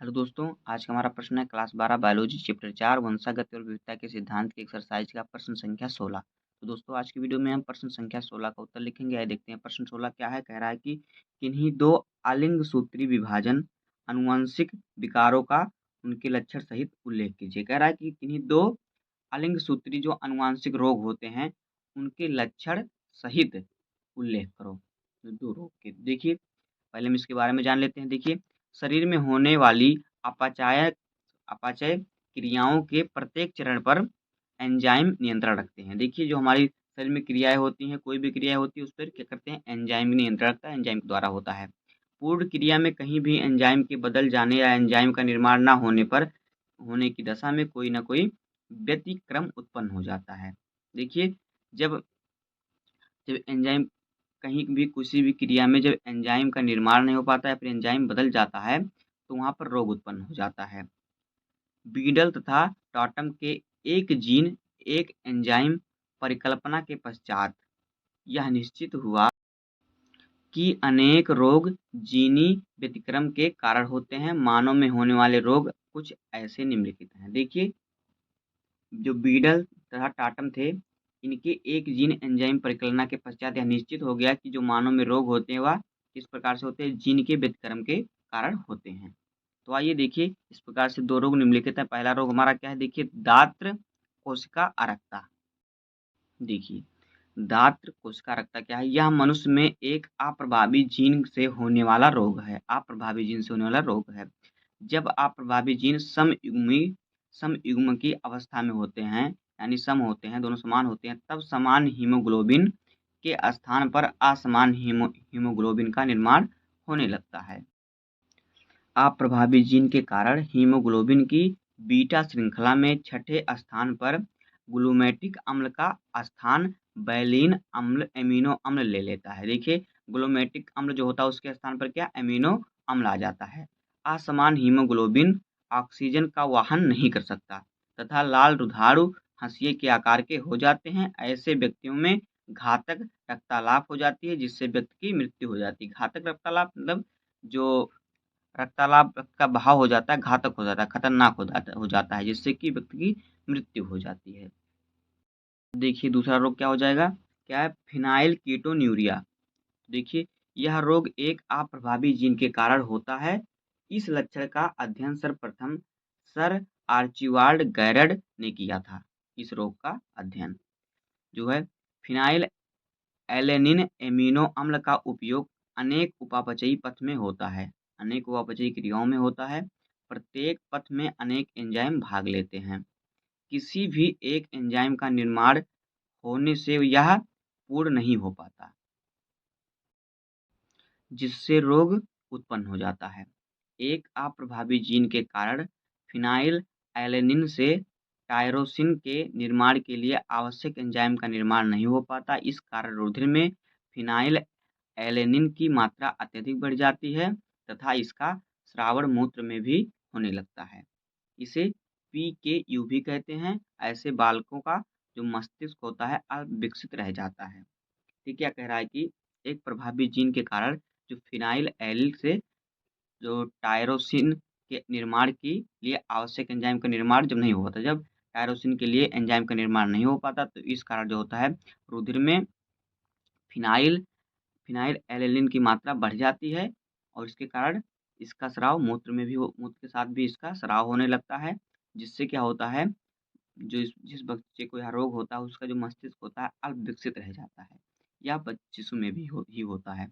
Hello दोस्तों, आज का हमारा प्रश्न है क्लास 12 बायोलॉजी चैप्टर 4 वंशागत और विविधता के सिद्धांत की एक्सरसाइज का प्रश्न संख्या 16। तो दोस्तों आज की वीडियो में हम प्रश्न संख्या 16 का उत्तर लिखेंगे। आइए देखते हैं प्रश्न 16 क्या है। कह रहा है कि किन्हीं दो आलिंग सूत्री विभाजन आनुवंशिक विकारों का उनके लक्षण सहित उल्लेख कीजिए। कह रहा है कि किन्हीं दो आलिंग सूत्री जो आनुवंशिक रोग होते हैं उनके लक्षण सहित उल्लेख करो। तो दो रोग के देखिए, पहले हम इसके बारे में जान लेते हैं। देखिए, शरीर में होने वाली अपाचाय अपाचय क्रियाओं के प्रत्येक चरण पर एंजाइम नियंत्रण रखते हैं। देखिए, जो हमारी शरीर में क्रियाएँ होती हैं, कोई भी क्रिया होती है, उस पर क्या करते हैं, एंजाइम नियंत्रण रखता है, एंजाइम के द्वारा होता है। पूर्ण क्रिया में कहीं भी एंजाइम के बदल जाने या एंजाइम का निर्माण ना होने की दशा में कोई न कोई व्यतिक्रम उत्पन्न हो जाता है। देखिए, जब जब एंजाइम कहीं भी किसी भी क्रिया में जब एंजाइम का निर्माण नहीं हो पाता है, फिर एंजाइम बदल जाता है, तो वहाँ पर रोग उत्पन्न हो जाता है। बीडल तथा टॉटम के एक जीन एक एंजाइम परिकल्पना के पश्चात यह निश्चित हुआ कि अनेक रोग जीनी व्यतिक्रम के कारण होते हैं। मानव में होने वाले रोग कुछ ऐसे निम्नलिखित हैं। देखिए, जो बीडल तथा टाटम थे, इनके एक जीन एंजाइम परिकलना के पश्चात यह निश्चित हो गया कि जो मानव में रोग होते हैं वह किस प्रकार से होते हैं, जीन के व्यतिक्रम के कारण होते हैं। तो आइए देखिए, इस प्रकार से दो रोग निम्नलिखित है। पहला रोग हमारा क्या है, देखिए दात्र कोशिका अरक्ता। देखिए, दात्र कोशिका अरक्ता क्या है, यह मनुष्य में एक अप्रभावी जीन से होने वाला रोग है। अप्रभावी जीन से होने वाला रोग है। जब अप्रभावी जीन समयुग्म की अवस्था में होते हैं, यानी सम होते हैं, दोनों समान होते हैं, तब समान हीमोग्लोबिन के स्थान पर असमान हीमोग्लोबिन का निर्माण होने लगता है। अप्रभावी जीन के कारण हीमोग्लोबिन की बीटा श्रृंखला में छठे स्थान पर ग्लूमेटिक अम्ल का स्थान बैलीन अम्ल एमिनो अम्ल ले लेता है। देखिए, ग्लूमेटिक अम्ल जो होता है उसके स्थान पर क्या, एमिनो अम्ल आ जाता है। असमान हीमोग्लोबिन ऑक्सीजन का वहन नहीं कर सकता तथा लाल दुधारू हंसिए के आकार के हो जाते हैं। ऐसे व्यक्तियों में घातक रक्तालाप हो जाती है, जिससे व्यक्ति की मृत्यु हो जाती है। घातक रक्तालाप मतलब जो रक्तालाप का बहाव हो जाता है, घातक हो जाता है, खतरनाक हो जाता है, जिससे कि व्यक्ति की मृत्यु हो जाती है। देखिए, दूसरा रोग क्या हो जाएगा, क्या है, फिनाइल कीटोन्यूरिया। देखिए, यह रोग एक अप्रभावी जीन के कारण होता है। इस लक्षण का अध्ययन सर्वप्रथम सर आर्चिबाल्ड गैरड ने किया था। इस रोग का अध्ययन जो है, फिनाइल एलेनिन एमिनो अम्ल का उपयोग अनेक उपापचयी पथ में होता है। अनेक उपापचयी क्रियाओं में होता है। प्रत्येक पथ में अनेक एंजाइम भाग लेते हैं। किसी भी एक एंजाइम का निर्माण होने से यह पूर्ण नहीं हो पाता, जिससे रोग उत्पन्न हो जाता है। एक अप्रभावी जीन के कारण फिनाइल एलेनिन से टायरोसिन के निर्माण के लिए आवश्यक एंजाइम का निर्माण नहीं हो पाता। इस कारण रुधिर में फिनाइल एलेनिन की मात्रा अत्यधिक बढ़ जाती है तथा इसका स्राव मूत्र में भी होने लगता है। इसे PKU भी कहते हैं। ऐसे बालकों का जो मस्तिष्क होता है अविकसित रह जाता है। ये क्या कह रहा है कि एक प्रभावी जीन के कारण जो फिनाइल एलिल से जो टायरोसिन के निर्माण के लिए आवश्यक एंजाइम का निर्माण जब नहीं हो पाता, जब टायरोसिन के लिए एंजाइम का निर्माण नहीं हो पाता, तो इस कारण जो होता है रुधिर में फिनाइल फिनाइल एलेनिन की मात्रा बढ़ जाती है और इसके कारण इसका स्राव मूत्र के साथ भी इसका स्राव होने लगता है, जिससे क्या होता है, जिस बच्चे को यह रोग होता है उसका जो मस्तिष्क होता है अल्पविकसित रह जाता है। यह शिशु में भी होता है।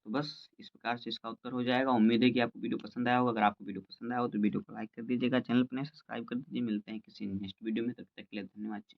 तो बस इस प्रकार से इसका उत्तर हो जाएगा। उम्मीद है कि आपको वीडियो पसंद आया होगा। अगर आपको वीडियो पसंद आया हो तो वीडियो को लाइक कर दीजिएगा, चैनल पर नए सब्सक्राइब कर दीजिए। मिलते हैं किसी नेक्स्ट वीडियो में, तब तक के लिए धन्यवाद जी।